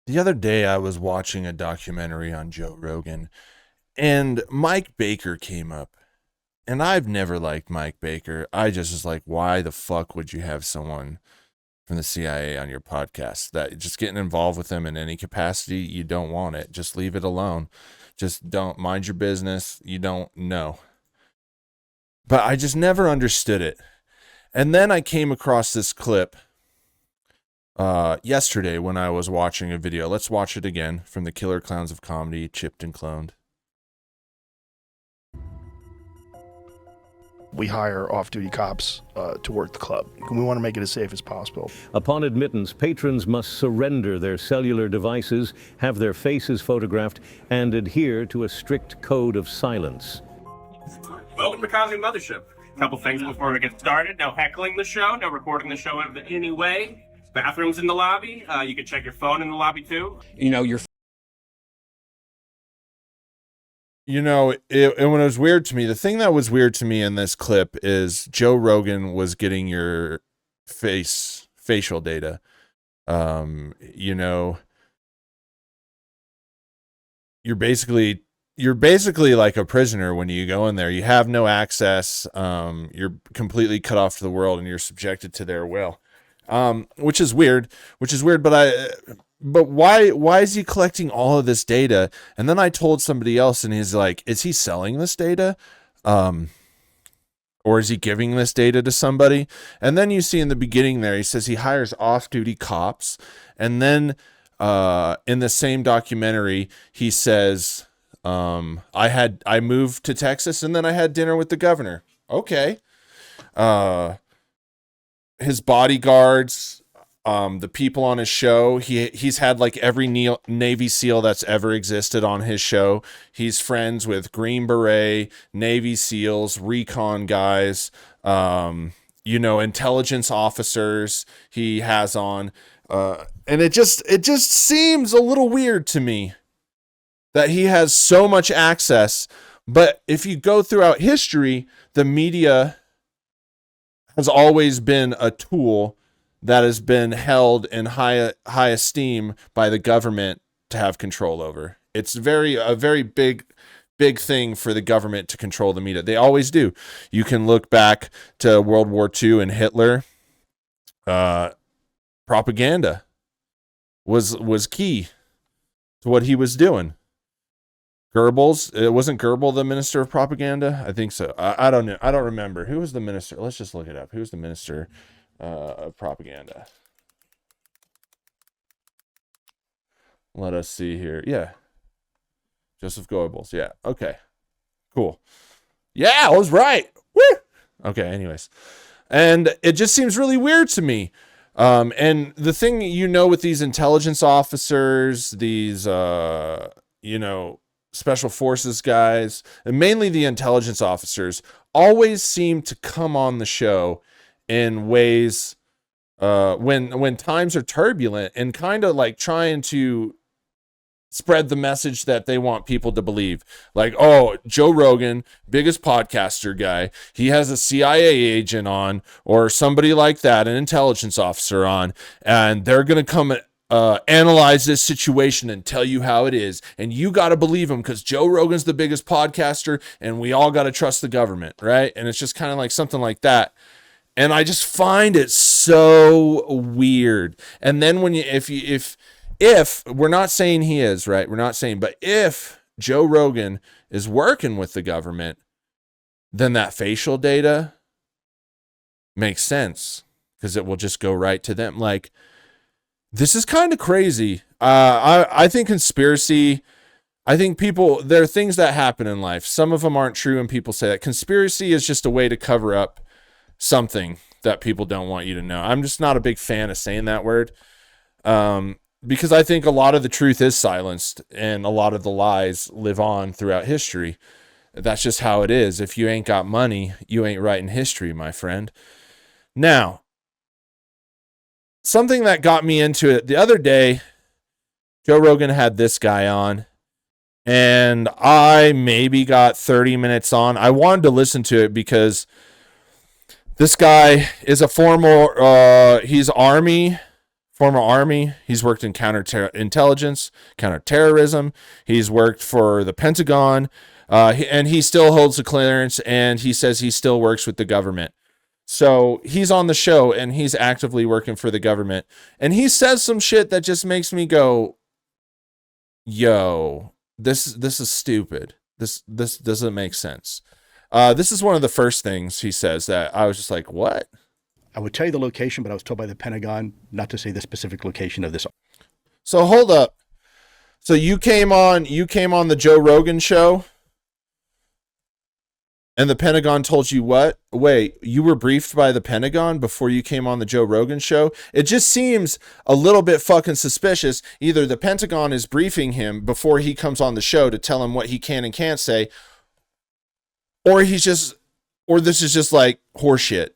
The other day I was watching a documentary on Joe Rogan and Mike Baker came up. And I've never liked Mike Baker. I just was like, why the fuck would you have someone from the CIA on your podcast? That just getting involved with them in any capacity, you don't want it. Just leave it alone. Just don't mind your business. You don't know. But I just never understood it. And then I came across this clip yesterday when I was watching a video. Let's watch it again from the Killer Clowns of Comedy, Chipped and Cloned. We hire off-duty cops to work the club. We want to make it as safe as possible. Upon admittance, patrons must surrender their cellular devices, have their faces photographed, and adhere to a strict code of silence. Welcome to Cosmic Mothership. A couple things before we get started. No heckling the show, no recording the show in any way. Bathrooms in the lobby. You can check your phone in the lobby too. And when it was weird to me, the thing that was weird to me in this clip is Joe Rogan was getting your facial data. You're basically like a prisoner when you go in there. You have no access. You're completely cut off to the world and you're subjected to their will. Which is weird, but why is he collecting all of this data? And then I told somebody else and he's like, is he selling this data? Or is he giving this data to somebody? And then you see in the beginning there, he says he hires off-duty cops. And then, in the same documentary, he says, I moved to Texas and then I had dinner with the governor. Okay. His bodyguards, the people on his show, he's had like every Navy SEAL that's ever existed on his show. He's friends with Green Beret, Navy SEALs, recon guys, intelligence officers he has on. And it just seems a little weird to me that he has so much access. But if you go throughout history, the media has always been a tool that has been held in high esteem by the government to have control over. It's a very big thing for the government to control the media. They always do. You can look back to World War II and Hitler. Propaganda was key to what he was doing. Goebbels, it wasn't Goebbels the minister of propaganda? I think so. I don't know. I don't remember. Who was the minister? Let's just look it up. Who's the minister of propaganda? Let us see here. Yeah. Joseph Goebbels. Yeah. Okay. Cool. Yeah, I was right. Woo! Okay, anyways. And it just seems really weird to me. And the thing, with these intelligence officers, these, special forces guys, and mainly the intelligence officers, always seem to come on the show in ways when times are turbulent and kind of like trying to spread the message that they want people to believe. Like, oh, Joe Rogan, biggest podcaster guy, he has a CIA agent on, or somebody like that, an intelligence officer on, and they're going to come analyze this situation and tell you how it is. And you got to believe him because Joe Rogan's the biggest podcaster and we all got to trust the government, right? And it's just kind of like something like that. And I just find it so weird. And then when if we're not saying he is, right? We're not saying, but if Joe Rogan is working with the government, then that facial data makes sense because it will just go right to them. Like, this is kind of crazy. I think conspiracy, there are things that happen in life. Some of them aren't true and people say that. Conspiracy is just a way to cover up something that people don't want you to know. I'm just not a big fan of saying that word because I think a lot of the truth is silenced and a lot of the lies live on throughout history. That's just how it is. If you ain't got money, you ain't writing history, my friend. Now, something that got me into it the other day, Joe Rogan had this guy on, and I maybe got 30 minutes on. I wanted to listen to it because this guy is a he's Army, former Army. He's worked in counterintelligence, counterterrorism. He's worked for the Pentagon, and he still holds a clearance, and he says he still works with the government. So he's on the show, and he's actively working for the government. And he says some shit that just makes me go, yo, this is stupid. This doesn't make sense. This is one of the first things he says that I was just like, what? I would tell you the location, but I was told by the Pentagon not to say the specific location of this. So hold up. So you came on the Joe Rogan show, and the Pentagon told you what? Wait, you were briefed by the Pentagon before you came on the Joe Rogan show? It just seems a little bit fucking suspicious. Either the Pentagon is briefing him before he comes on the show to tell him what he can and can't say, or this is just like horseshit.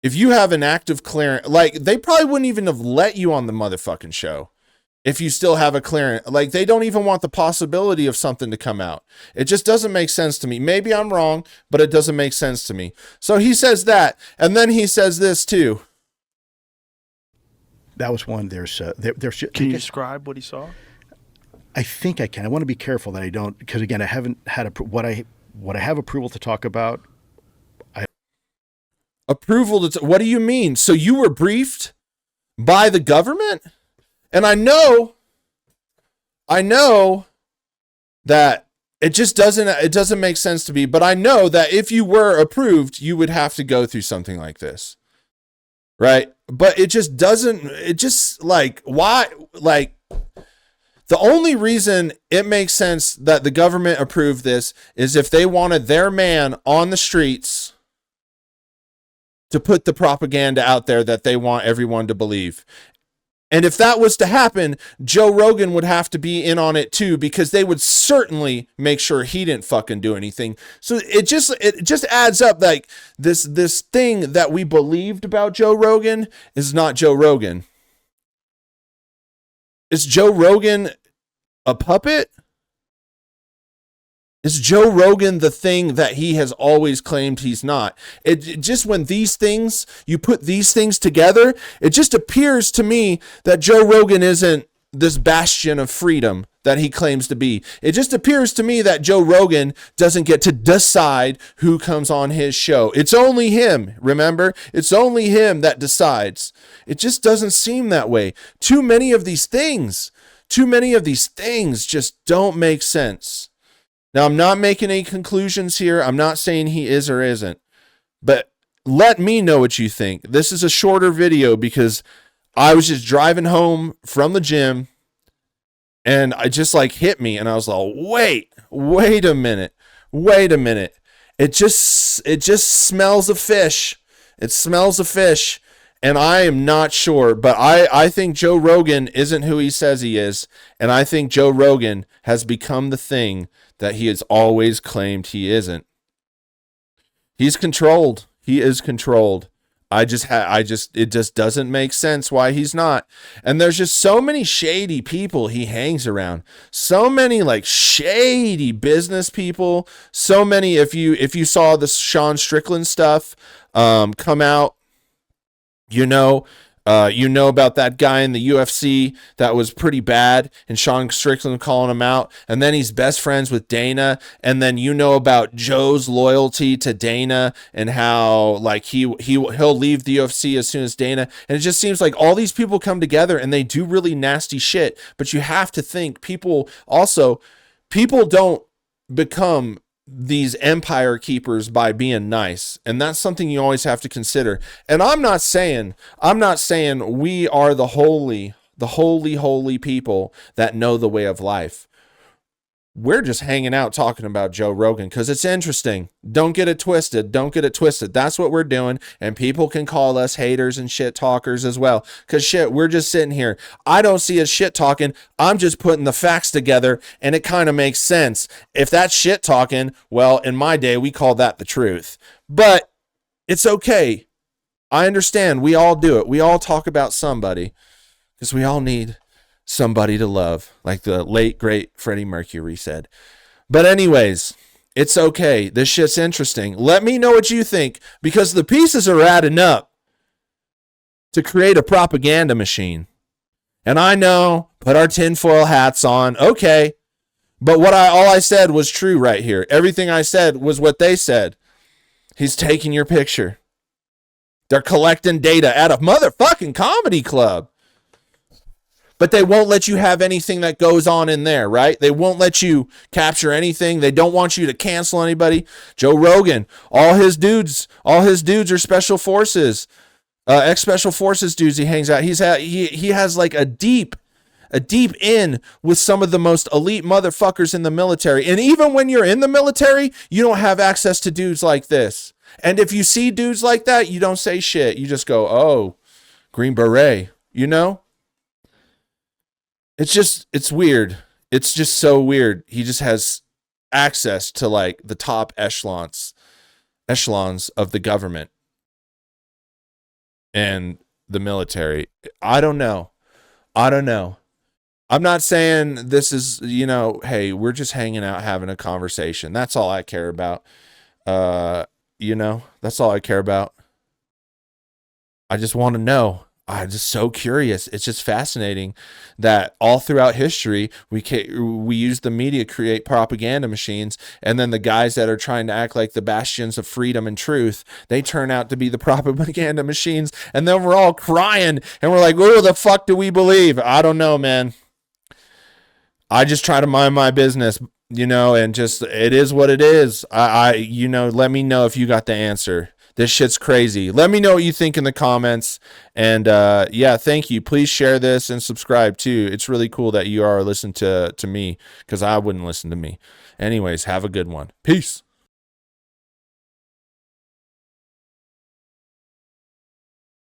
If you have an active clearance, like, they probably wouldn't even have let you on the motherfucking show if you still have a clearance. Like, they don't even want the possibility of something to come out. It just doesn't make sense to me. Maybe I'm wrong, but it doesn't make sense to me. So he says that, and then he says this too. That was one. There's Can you describe what he saw? I think I can. I want to be careful that I don't, because again, I haven't had what I have approval to talk about. Approval to what do you mean? So you were briefed by the government? And I know that it just doesn't make sense to me, but I know that if you were approved, you would have to go through something like this. Right? But it just like, why? Like, the only reason it makes sense that the government approved this is if they wanted their man on the streets to put the propaganda out there that they want everyone to believe. And if that was to happen, Joe Rogan would have to be in on it too, because they would certainly make sure he didn't fucking do anything. So it just adds up, like this thing that we believed about Joe Rogan is not Joe Rogan. Is Joe Rogan a puppet? Is Joe Rogan the thing that he has always claimed he's not? It just, when you put these things together, it just appears to me that Joe Rogan isn't this bastion of freedom that he claims to be. It just appears to me that Joe Rogan doesn't get to decide who comes on his show. It's only him, remember? It's only him that decides. It just doesn't seem that way. Too many of these things just don't make sense. Now, I'm not making any conclusions here. I'm not saying he is or isn't. But let me know what you think. This is a shorter video because I was just driving home from the gym and I just like hit me. And I was like, wait a minute. It just smells of fish. It smells of fish. And I am not sure, but I think Joe Rogan isn't who he says he is. And I think Joe Rogan has become the thing that he has always claimed he isn't. He's controlled. He is controlled. It just doesn't make sense why he's not. And there's just so many shady people he hangs around. So many like shady business people. So many, if you saw the Sean Strickland stuff come out, you know about that guy in the UFC that was pretty bad, and Sean Strickland calling him out, and then he's best friends with Dana, and then you know about Joe's loyalty to Dana and how like he'll leave the UFC as soon as Dana, and it just seems like all these people come together and they do really nasty shit. But you have to think people don't become these empire keepers by being nice, and that's something you always have to consider. And I'm not saying we are the holy people that know the way of life. We're just hanging out talking about Joe Rogan because it's interesting. Don't get it twisted. That's what we're doing. And people can call us haters and shit talkers as well. Because shit, we're just sitting here. I don't see us shit talking. I'm just putting the facts together and it kind of makes sense. If that's shit talking, well, in my day, we call that the truth. But it's okay. I understand. We all do it. We all talk about somebody because we all need somebody to love, like the late great Freddie Mercury said. But anyways, it's okay. This shit's interesting. Let me know what you think, because the pieces are adding up. to create a propaganda machine. And I know, put our tinfoil hats on, okay. But all I said was true right here. Everything I said was what they said. He's taking your picture. They're collecting data at a motherfucking comedy club. But they won't let you have anything that goes on in there, right? They won't let you capture anything. They don't want you to cancel anybody. Joe Rogan, all his dudes are special forces, ex-special forces dudes he hangs out. He has like a deep in with some of the most elite motherfuckers in the military. And even when you're in the military, you don't have access to dudes like this. And if you see dudes like that, you don't say shit. You just go, oh, Green Beret, you know? It's weird. It's just so weird. He just has access to like the top echelons of the government and the military. I don't know. I'm not saying this is, hey, we're just hanging out having a conversation. That's all I care about. That's all I care about. I just want to know. I'm just so curious. It's just fascinating that all throughout history, we use the media to create propaganda machines, and then the guys that are trying to act like the bastions of freedom and truth, they turn out to be the propaganda machines, and then we're all crying, and we're like, who the fuck do we believe? I don't know, man. I just try to mind my business, and just, it is what it is. Let me know if you got the answer. This shit's crazy. Let me know what you think in the comments. And thank you. Please share this and subscribe too. It's really cool that you are listening to me, because I wouldn't listen to me. Anyways, have a good one. Peace.